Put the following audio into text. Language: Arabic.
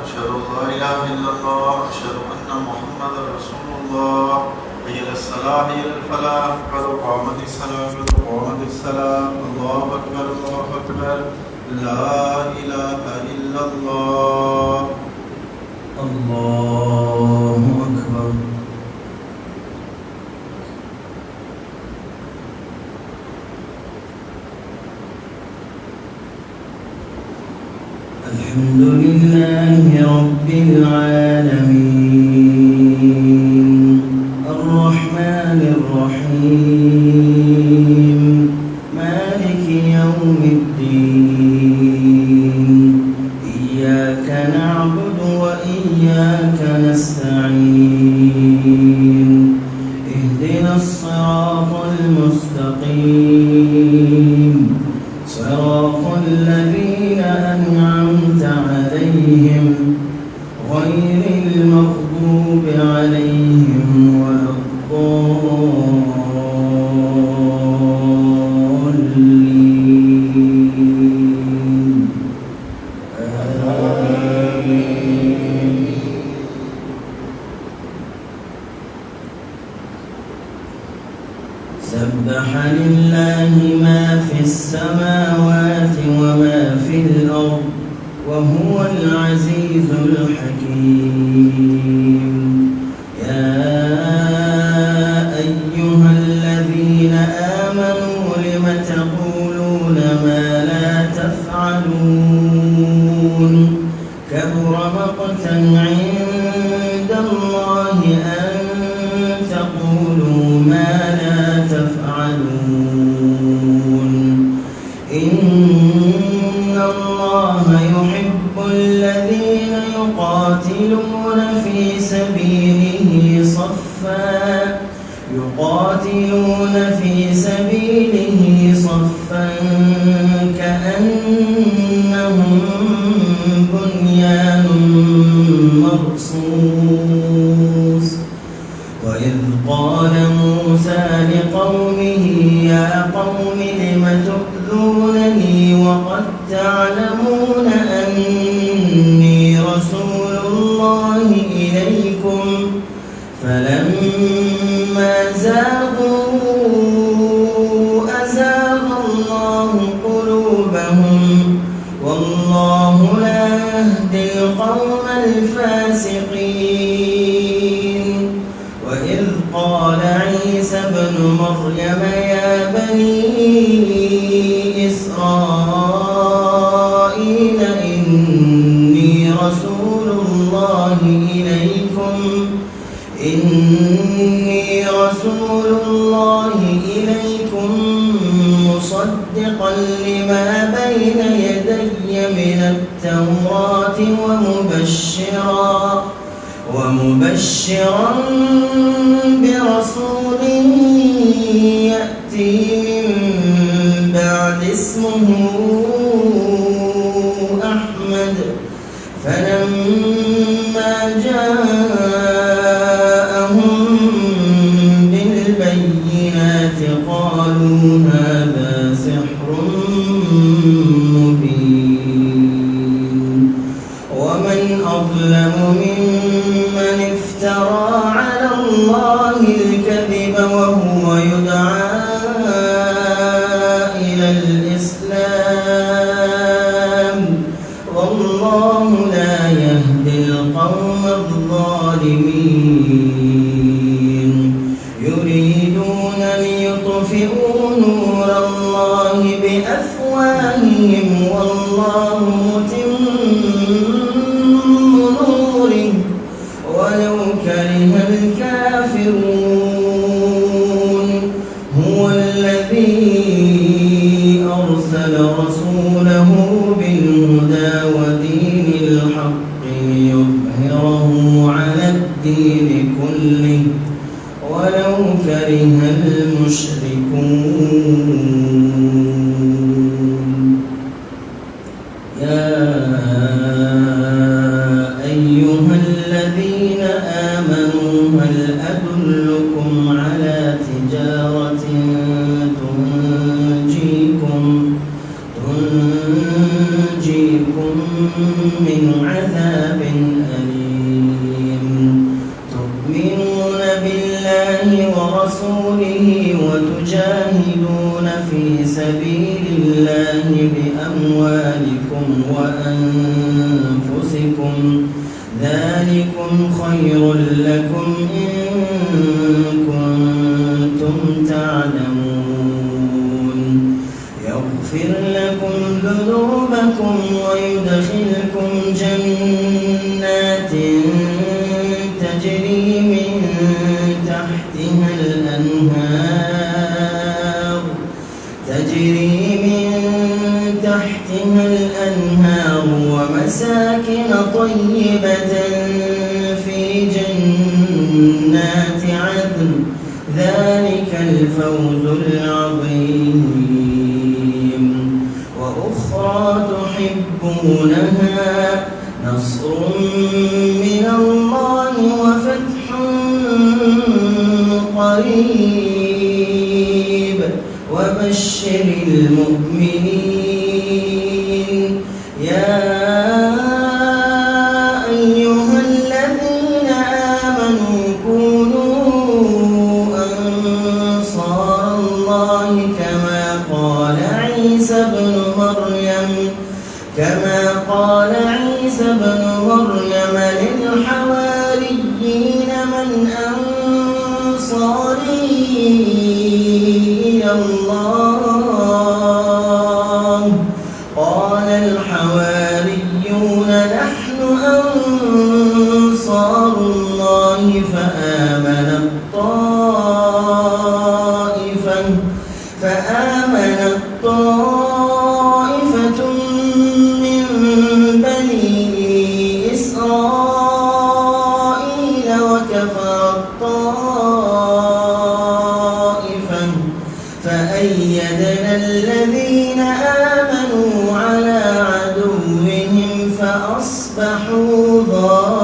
أشهد أن لا إله إلا الله أشهد أن محمدا رسول الله حي على الصلاة حي على الفلاح قد قامت الصلاة قد قامت الصلاة الله أكبر الله أكبر لا إله إلا الله الله أكبر. الحمد لله رب العالمين الرحمن الرحيم مالك يوم الدين إياك نعبد وإياك نستعين اهدنا الصراط المستقيم صراط الذين أنعمت عليهم غير المغضوب عليهم ولا الضالين آمين. سبح لله ما في السماوات وما في الأرض وهو العزيز الحكيم. يا أيها الذين آمنوا لم تقولون ما لا تفعلون كبر مقتا عند الله أن تقولوا ما لا تفعلون. إن الله يحب الذين يقاتلون في سبيله صفا كأنهم بنيان مرصوص. وإذ قال موسى لقومه يا قوم لم تؤذونني وقد تعلمون أني رسول الله إليكم فلما زاغوا أزاغ الله قلوبهم والله لا يهدي القوم الفاسقين. وإذ قال عيسى ابن مريم يا بني إسرائيل إني رسول الله إليكم مصدقا لما بين يدي من التوراة ومبشرا برسول يأتي من بعد اسمه أحمد. فلما جاءهم بالبينات قالوا هذا سحر مبين. ومن أظلم ممن افترى على الله الكذب وهو يدعى إلى الإسلام والله لا يهدي القوم الظالمين. يريدون ليطفئوا نور الله بأفواههم والله متم نوره ولو كره الكافرون. هو الذي أرسل رسوله بالهدى ودين الحق ليظهره على الدين كله ولو كره المشركون. يا أيها الذين آمنوا هل أدلكم على تجارة تنجيكم من عذاب أليم تؤمنون بالله ورسوله وتجاهدون في سبيل الله بأموالكم وأنفسكم ذلكم خير لكم إن كنتم تعلمون يغفر لكم ذنوبكم ويدخلكم جنات تجري من تحتها الأنهار ومساكن طيبة في جنات عدن ذلك الفوز العظيم وأخرى تحبونها نصر من الله وفتح قريب وبشر المؤمنين يا أيها الذين آمنوا كونوا أنصار الله كما قال عيسى ابن مريم للحواريين من أنصاري إلى الله قال الحواريون نحن أنصار الله فآمنت طائفة من بني إسرائيل وكفرت طائفة فأيدنا الذين آمنوا على عدوهم فأصبحوا ظاهرين.